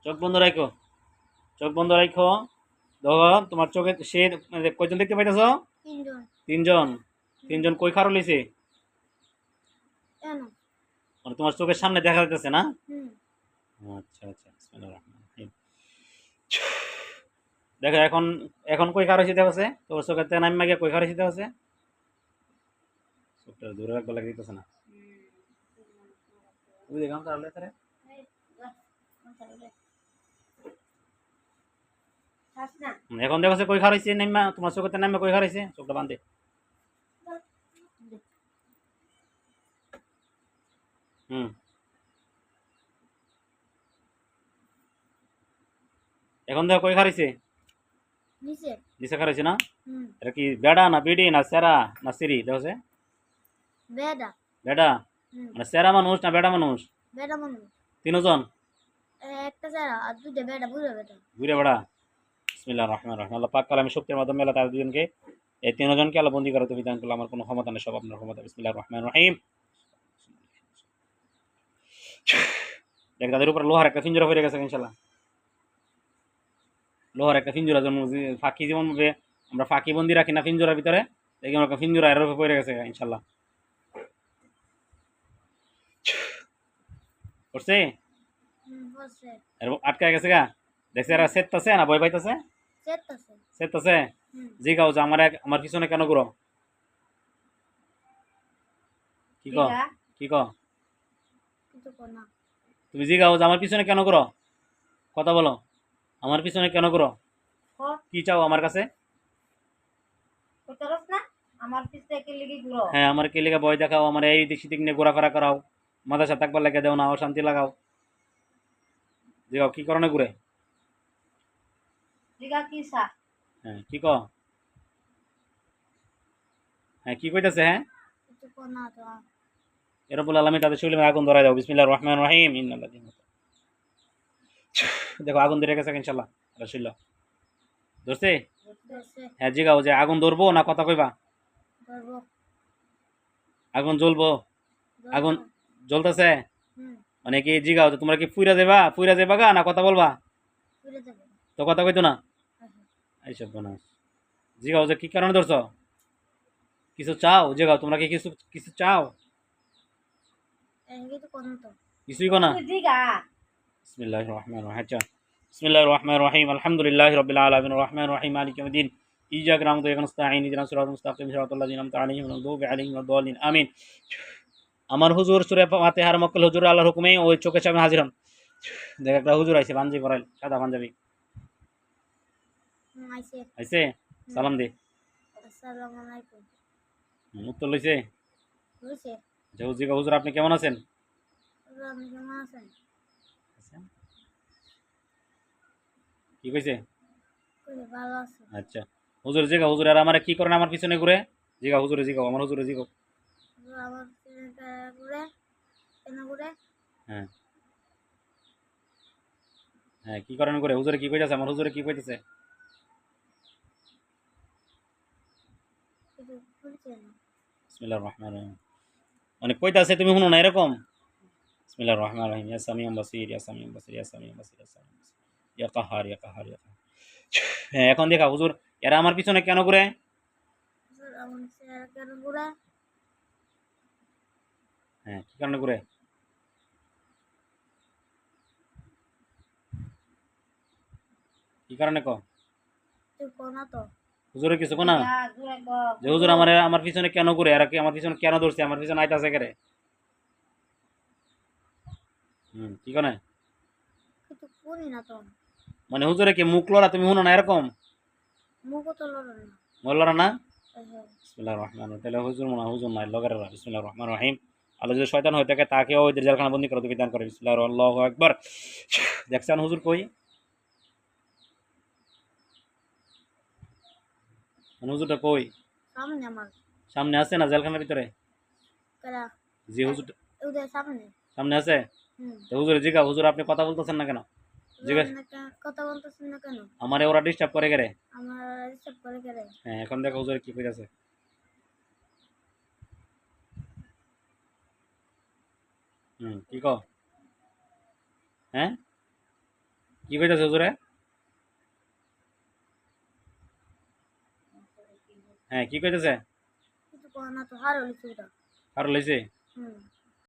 চোখ বন্ধ রাখো, চোখ বন্ধ রাখো। দেখো তোমার চোখে সে কয়জন দেখতে পাইতেছ? তিনজন। তিনজন। তিনজন কই খারো লিছে? কেন? মানে তোমার চোখের সামনে দেখা যাইতেছে না? হুম। আচ্ছা আচ্ছা, বিসমিল্লাহির রহমানির রহিম। দেখো এখন, এখন কই খারো হইতে আছে? তোমার চোখের থেকে নামিয়ে গিয়ে কই খারো হইতে আছে? চোখটা দূরে রাখবা লাগে দিতেছে না। ওই দেখাম তাহলে তারে। এখন দেখো কই খারো হইছে নামিয়া, তোমার চোখের থেকে নামিয়ে কই খারো হইছে? চোখটা বান্ধে। হুম। এখন দেখো কই খারো হইছে? নিচে। নিচে খারো হইছে না? হুম। এটা কি বেড়া না বিডি না সেরা না সিরি দেখো সে? বেডা। বেড়া। হুম। মানে সেরা মানুষ না বেড়া মানুষ? বেডা মানুষ। তিনজন? একটা ছাড়া আর দুইটা বেডা, বুঝা বেটা। ঘুরে বেড়া। বিসমিল্লাহির রহমানির রহিম। আল্লাহ পাক কালামে শক্তির মাধ্যমে আল্লাহ তাদের দুজনকে, এই তিনজনকে আল্লাহ বন্দী করে তুমি দান করলে, আমার কোনো ক্ষমতা নেই, সব আপনার ক্ষমতা। বিসমিল্লাহির রহমানির রহিম। দেখ তাদের উপর লোহার একটা পিঞ্জরা পড়ে গেছে ইনশাল্লাহ। লোহার একটা পিঞ্জরা যেমন ফাঁকি যেমন ভাবে আমরা ফাঁকি বন্দি রাখি না পিঞ্জরার ভিতরে, দেখি আমার একটা পিঞ্জরা এর উপর পড়ে গেছে ইনশাল্লাহ। করছে? হুম, বসে। এর আটকায় গেছে গা? দেখছে এরা সেটতাছে না ভয় পাইতেছে? চেতাছে। সেটতাছে? হুম। জি গাও যে আমার আমার পিছনে কেন ঘুরো? কি ক? কি ক? কিছু কর না। তুমি জি গাও যে আমার পিছনে কেন ঘুরো? কথা বলো। আমার পিছনে কেন ঘুরো? কি চাও আমার কাছে? কইতারস না? আমার পিছে কে লাগি ঘুরো? হ্যাঁ, আমার কে লেগে ভয় দেখাও, আমার এই দিক সেদিক নিয়ে ঘোরাফেরা করাও, মাথা সাথে থাকবার লাগে দেও না, অশান্তি লাগাও। জি গাও কি কারণে ঘুরে? দিগা কিসা? হ্যাঁ কি ক? হ্যাঁ কি কইতাছে? হ্যাঁ কিছু কর না তো। এরবুল আলমী তাদের শরীরে আগুন ধরাই দাও। বিসমিল্লাহির রহমানির রহিম। দেখো আগুন ধরে গেছে ইনশাল্লাহ। রসুল্লাহ ধরছে? ধরছে। হ্যাঁ জি গাও যে আগুন ধরবো না কথা কইবা? ধরবো। আগুন জ্বলবো? আগুন ধরবো। জ্বলতেছে? হুম। মানে কি জি গাও যে তোমরা কি ফুইরা দেবা, ফুইরা যাবা গা না কথা বলবা? ঘুরে যাবে। তো কথা কইতো না? এইসব বানাস। জি গাও যে কি কারণে ধরছো? কিছু চাও? জি গাও তোমরা কি কিছু কিছু চাও? কিছু কর না তো। কিছুই কো না? দিগা। বিসমিল্লাহির রহমানির রহিম। আচ্ছা, বিসমিল্লাহির রহমানির রহিম। আলহামদুলিল্লাহি রাব্বিল আলামিন আর রহমানির রহিম মালিকি ইয়াউমিদ্দিন। ইয়্যাকা না'বুদু ওয়া ইয়্যাকা নাস্তাঈন ইহদিনাস সিরাতাল মুস্তাকিম সিরাতাল লাযিনা আন'আমতা আলাইহিম গায়রিল মাগদুবি আলাইহিম ওয়ালাদ দাল্লিন আমিন। আমার হুজুর সূরা ফাতিহার মক্কেল হুজুর আল্লাহর হুকুমে ওই চোখের সামনে হাজির হন। দেখ একটা হুজুর আইছে পাঞ্জাবি পরাইল, সাদা পাঞ্জাবি। আইছে। আইছে? সালাম দে। আসসালামু আলাইকুম। উত্তর লইছে? বুঝছে? আচ্ছা হুজুর, হুজুর আপনি কেমন আছেন? আপনি কেমন আছেন? আচ্ছা, কি কইছে? কইছে ভালো আছে। আচ্ছা হুজুর জিগা, হুজুর আর আমারে কি করেন আমার পিছনে ঘুরে? জিগা হুজুরে জিগাও, আমার হুজুরে জিগাও। আমার ছেলেটা ঘুরে, কেন ঘুরে? হ্যাঁ হ্যাঁ কি করেন ঘুরে? হুজুরে কি কইতাছে? আমার হুজুরে কি কইতাছে? কিছু বলছে না। বিসমিল্লাহির রহমানির রহিম। মানে কইতাছে তুমি শুনো না এরকম? বিসমিল্লাহির রহমানির রহিম। ইয়া সামিউন বাসীর, ইয়া সামিউন বাসীর, ইয়া সামিউন বাসীর, ইয়া সামিউন বাসীর। ইয়া কাহার, ইয়া কাহার, ইয়া কাহার। হ্যাঁ এখন দেখা হুজুর এরা আমার পিছনে কেন ঘুরে? আমার ছেলেটা কেন ঘুরে? হ্যাঁ কি কারণে ঘুরে? কি কারণে ক? তুই কর না তো। হুজুরে কিছু কো না? ঘুরে যে হুজুর আমার আমার পিছনে কেন ঘুরে? এরা কি আমার পিছনে কেন ধরছে? আমার পিছনে আইতাছে কেরে? কি কনে? কিছু করি না তো। মানে হুজুরে কি মুখ লড়া তুমি শুনো না এরকম? মুখ তো লড়ে না। লড়া না? হ্যাঁ। বিসমিল্লাহির রহমানির রহিম। তাহলে হুজুর মনে হয় হুজুর নাই লগের। বিসমিল্লাহির রহমানির রহিম। আল্লাহ যদি শয়তান হয়ে থাকে তাকেও ওই জেলখানা বন্দি করে বিধান করে। বিসমিল্লাহির আল্লাহু আকবার। দেখছেন হুজুর কই? হুজুরটা কই? সামনে আমার। সামনে আছে না জেলখানার ভিতরে? কারা? জি হুজুর ওদের সামনে। সামনে আছে? হুম। তো হুজুরে জিগা, হুজুর আপনি কথা বলতেছেন না কেন? জিজ্ঞেস কথা বলতেছেন না কেন? আমারে ওরা ডিস্টার্ব করে কেরে? আমার রিসেপ্ট করে গেলে। হ্যাঁ এখন দেখো হুজুরে কি কইতাছে। কি ক? হ্যাঁ কি কইতাছে হুজুরে? হ্যাঁ কি কইতাছে? কিছু কয় না তো হার হলে চুলটা। আর লইছে? হুম।